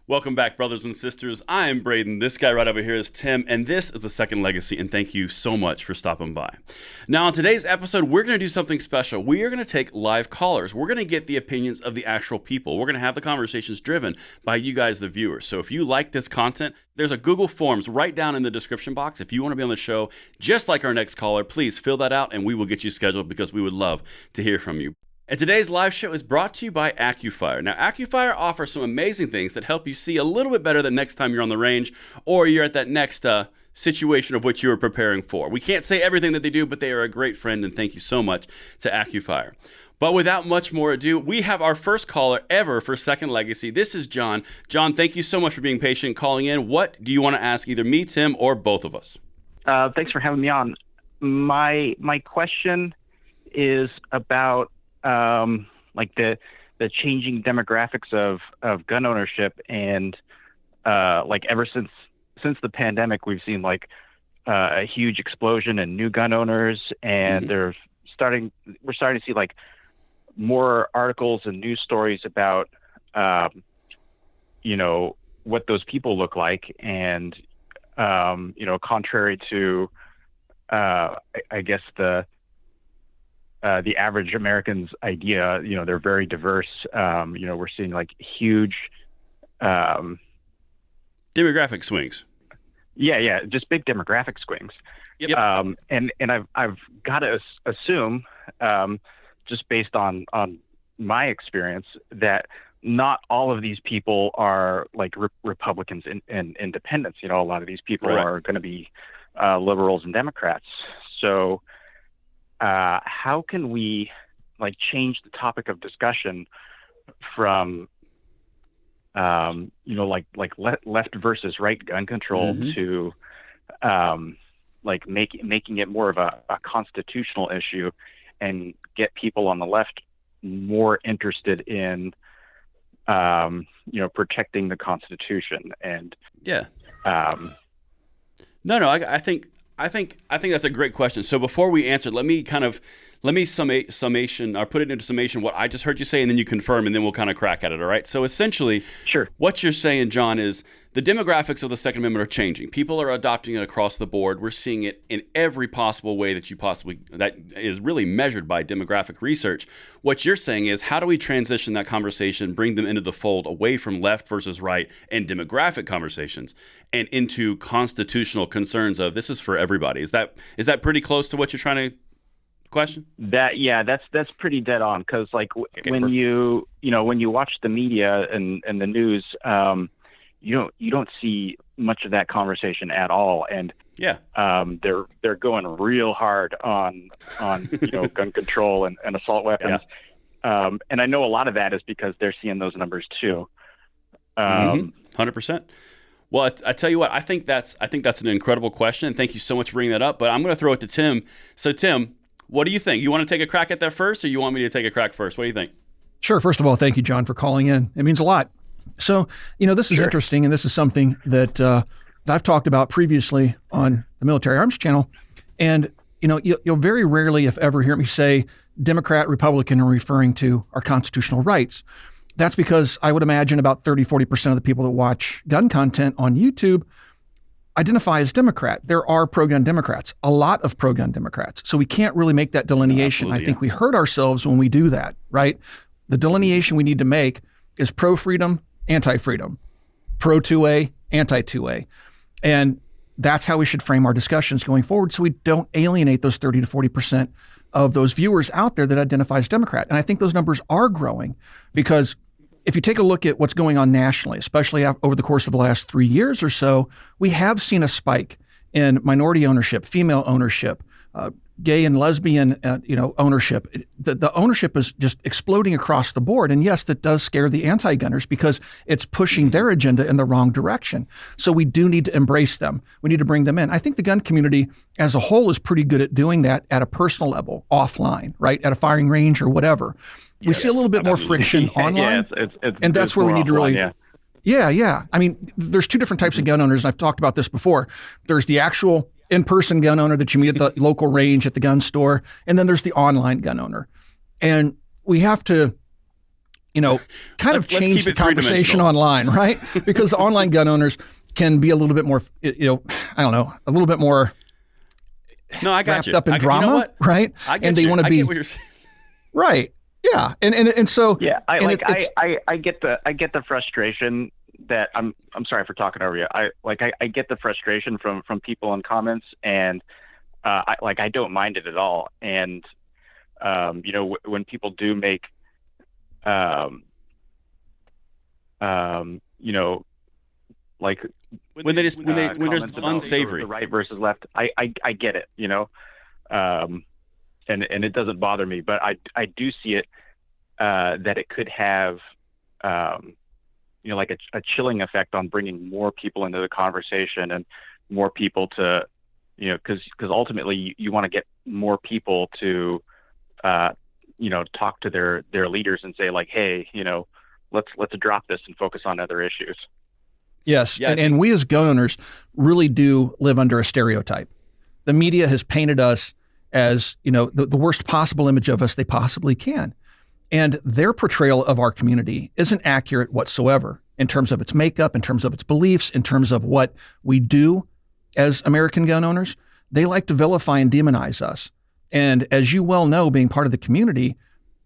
Welcome back, brothers and sisters. I'm Braden. This guy right over here is Tim, and this is The Second Legacy, and thank you so much for stopping by. Now, on today's episode, we're going to do something special. We are going to take live callers. We're going to get the opinions of the actual people. We're going to have the conversations driven by you guys, the viewers. So if you like this content, there's a Google Forms right down in the description box. If you want to be on the show, just like our next caller, please fill that out, and we will get you scheduled because we would love to hear from you. And today's live show is brought to you by AccuFire. Now, AccuFire offers some amazing things that help you see a little bit better the next time you're on the range or you're at that next situation of which you were preparing for. We can't say everything that they do, but they are a great friend, and thank you so much to AccuFire. But without much more ado, we have our first caller ever for Second Legacy. This is John. John, thank you so much for being patient and calling in. What do you want to ask either me, Tim, or both of us? Thanks for having me on. My question is about like the changing demographics of gun ownership, and like ever since the pandemic, we've seen like a huge explosion in new gun owners, and we're starting to see like more articles and news stories about what those people look like, and contrary to I guess the average American's idea, they're very diverse. We're seeing like huge demographic swings. Yeah, just big demographic swings. Yep. And I've got to assume, just based on my experience, that not all of these people are like Republicans and independents. A lot of these people are going to be liberals and Democrats. So how can we like change the topic of discussion from like left versus right gun control to like making it more of a constitutional issue, and get people on the left more interested in protecting the Constitution? And I think that's a great question. So before we answer, let me summation or put it into summation what I just heard you say, and then you confirm, and then we'll kind of crack at it. All right. So essentially, sure. What you're saying, John, is the demographics of the Second Amendment are changing. People are adopting it across the board. We're seeing it in every possible way that is really measured by demographic research. What you're saying is, how do we transition that conversation, bring them into the fold away from left versus right and demographic conversations, and into constitutional concerns of this is for everybody? Is that pretty close to what you're trying to question? That's pretty dead on, because like when you watch the media and the news, you don't see much of that conversation at all, and they're going real hard on gun control and assault weapons, and I know a lot of that is because they're seeing those numbers too. 100%. Well, I tell you what, I think that's an incredible question, and thank you so much for bringing that up. But I'm going to throw it to Tim. So Tim, what do you think? You want to take a crack at that first, or you want me to take a crack first? What do you think? Sure. First of all, thank you, John, for calling in. It means a lot. So, this is interesting, and this is something that I've talked about previously on the Military Arms channel. And, you'll very rarely, if ever, hear me say Democrat, Republican are referring to our constitutional rights. That's because I would imagine about 30-40% of the people that watch gun content on YouTube identify as Democrat. There are pro-gun Democrats, a lot of pro-gun Democrats. So we can't really make that delineation. I think we hurt ourselves when we do that, right? The delineation we need to make is pro-freedom, anti-freedom, pro-2A, anti-2A. And that's how we should frame our discussions going forward, so we don't alienate those 30 to 40% of those viewers out there that identify as Democrat. And I think those numbers are growing, because if you take a look at what's going on nationally, especially over the course of the last 3 years or so, we have seen a spike in minority ownership, female ownership, gay and lesbian, ownership. The ownership is just exploding across the board. And yes, that does scare the anti-gunners, because it's pushing their agenda in the wrong direction. So we do need to embrace them. We need to bring them in. I think the gun community as a whole is pretty good at doing that at a personal level, offline, right? At a firing range or whatever. We see a little bit more friction online. And that's where we need to really... Yeah. I mean, there's two different types of gun owners, and I've talked about this before. There's the actual in-person gun owner that you meet at the local range at the gun store, and then there's the online gun owner. And we have to kind of let's keep change the it conversation three-dimensional. online, right? Because the online gun owners can be a little bit more, I don't know, a little bit more No, I got wrapped you. up in You know drama, what? right? I get And they you. want to I be get what you're saying. right. Yeah, and so Yeah, and I get the frustration that I'm sorry for talking over you. I get the frustration from people in comments, and I don't mind it at all. And when people do make like When there's comments about unsavory. the right versus left, I get it, and it doesn't bother me, but I do see it that it could have like a chilling effect on bringing more people into the conversation and more people to because ultimately you want to get more people to talk to their leaders and say like, hey, let's drop this and focus on other issues. Yes, Yeah, and we as gun owners really do live under a stereotype. The media has painted us as, the worst possible image of us they possibly can. And their portrayal of our community isn't accurate whatsoever in terms of its makeup, in terms of its beliefs, in terms of what we do as American gun owners. They like to vilify and demonize us. And as you well know, being part of the community,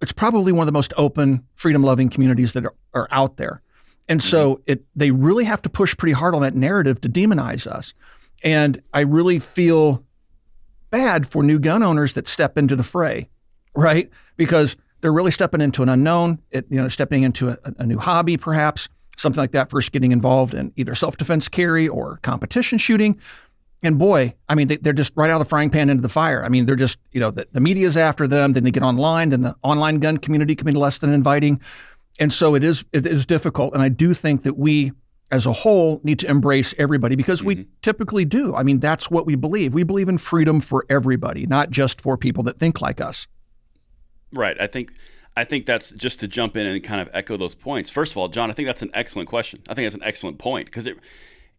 it's probably one of the most open, freedom-loving communities that are out there. And so they really have to push pretty hard on that narrative to demonize us. And I really feel bad for new gun owners that step into the fray, right? Because they're really stepping into an unknown, stepping into a new hobby, perhaps, something like that, first getting involved in either self-defense carry or competition shooting. And boy, I mean, they're just right out of the frying pan into the fire. I mean, they're just, the media's after them, then they get online, then the online gun community can be less than inviting. And so it is difficult. And I do think that we as a whole need to embrace everybody because we typically do. I mean, that's what we believe. We believe in freedom for everybody, not just for people that think like us. Right. I think that's just to jump in and kind of echo those points. First of all, John, I think that's an excellent question. I think that's an excellent point because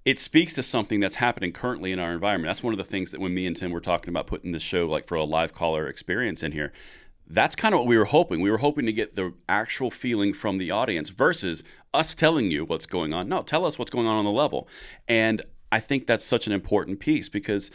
it speaks to something that's happening currently in our environment. That's one of the things that when me and Tim were talking about putting this show like for a live caller experience in here, that's kind of what we were hoping. We were hoping to get the actual feeling from the audience versus us telling you what's going on. No, tell us what's going on the level. And I think that's such an important piece because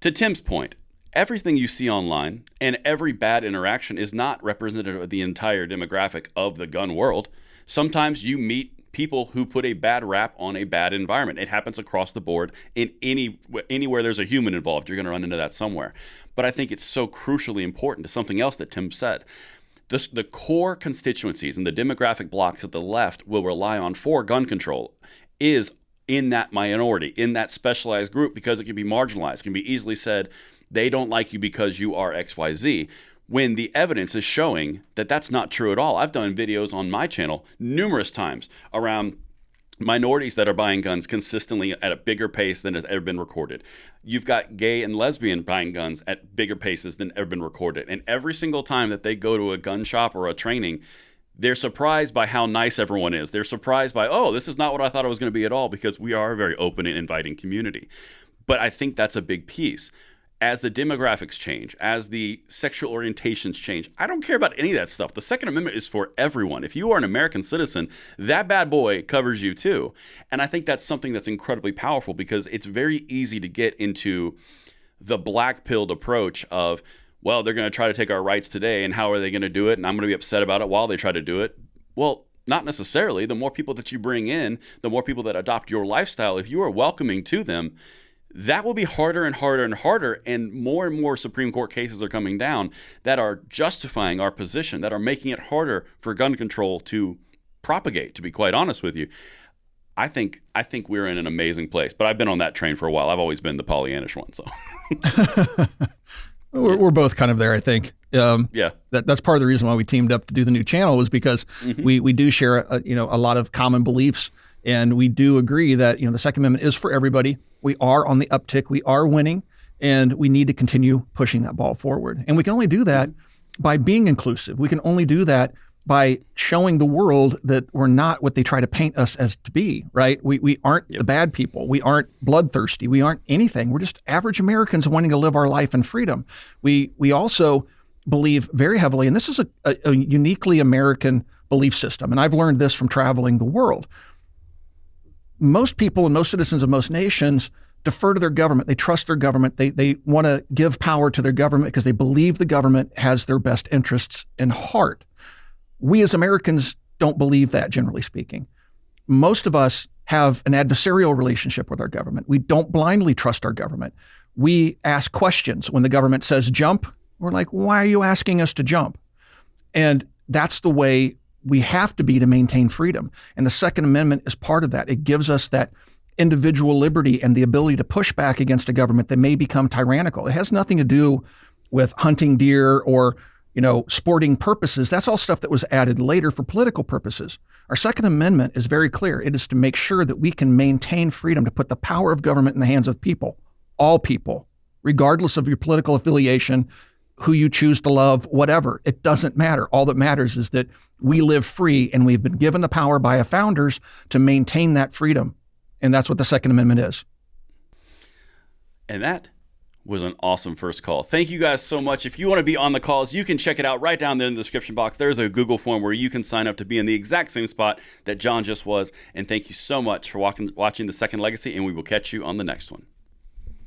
to Tim's point, everything you see online and every bad interaction is not representative of the entire demographic of the gun world. Sometimes you meet people who put a bad rap on a bad environment. It happens across the board in anywhere there's a human involved. You're going to run into that somewhere. But I think it's so crucially important to something else that Tim said. The core constituencies and the demographic blocks that the left will rely on for gun control is in that minority, in that specialized group, because it can be marginalized. It can be easily said, they don't like you because you are XYZ, when the evidence is showing that that's not true at all. I've done videos on my channel numerous times around minorities that are buying guns consistently at a bigger pace than has ever been recorded. You've got gay and lesbian buying guns at bigger paces than ever been recorded. And every single time that they go to a gun shop or a training, they're surprised by how nice everyone is. They're surprised by, oh, this is not what I thought it was going to be at all, because we are a very open and inviting community. But I think that's a big piece. As the demographics change, as the sexual orientations change, I don't care about any of that stuff. The Second Amendment is for everyone. If you are an American citizen, that bad boy covers you too. And I think that's something that's incredibly powerful, because it's very easy to get into the black-pilled approach of, well, they're going to try to take our rights today, and how are they going to do it? And I'm going to be upset about it while they try to do it. Well, not necessarily. The more people that you bring in, the more people that adopt your lifestyle, if you are welcoming to them, that will be harder and harder and harder, and more Supreme Court cases are coming down that are justifying our position, that are making it harder for gun control to propagate, to be quite honest with you. I think we're in an amazing place, but I've been on that train for a while. I've always been the Pollyannish one, so. We're both kind of there, I think. Yeah. That's part of the reason why we teamed up to do the new channel, was because we do share a lot of common beliefs, and we do agree that the Second Amendment is for everybody. We are on the uptick. We are winning, and we need to continue pushing that ball forward. And we can only do that by being inclusive. We can only do that by showing the world that we're not what they try to paint us as to be, right? We aren't the bad people. We aren't bloodthirsty. We aren't anything. We're just average Americans wanting to live our life in freedom. We also believe very heavily, and this is a uniquely American belief system. And I've learned this from traveling the world. Most people and most citizens of most nations defer to their government. They trust their government. They want to give power to their government because they believe the government has their best interests in heart. We as Americans don't believe that, generally speaking. Most of us have an adversarial relationship with our government. We don't blindly trust our government. We ask questions. When the government says jump, we're like, why are you asking us to jump? And that's the way we have to be to maintain freedom. And the Second Amendment is part of that. It gives us that individual liberty and the ability to push back against a government that may become tyrannical. It has nothing to do with hunting deer or, sporting purposes. That's all stuff that was added later for political purposes. Our Second Amendment is very clear. It is to make sure that we can maintain freedom, to put the power of government in the hands of people, all people, regardless of your political affiliation, who you choose to love, whatever. It doesn't matter. All that matters is that we live free, and we've been given the power by our founders to maintain that freedom. And that's what the Second Amendment is. And that was an awesome first call. Thank you guys so much. If you want to be on the calls, you can check it out right down there in the description box. There's a Google form where you can sign up to be in the exact same spot that John just was. And thank you so much for watching The Second Legacy, and we will catch you on the next one.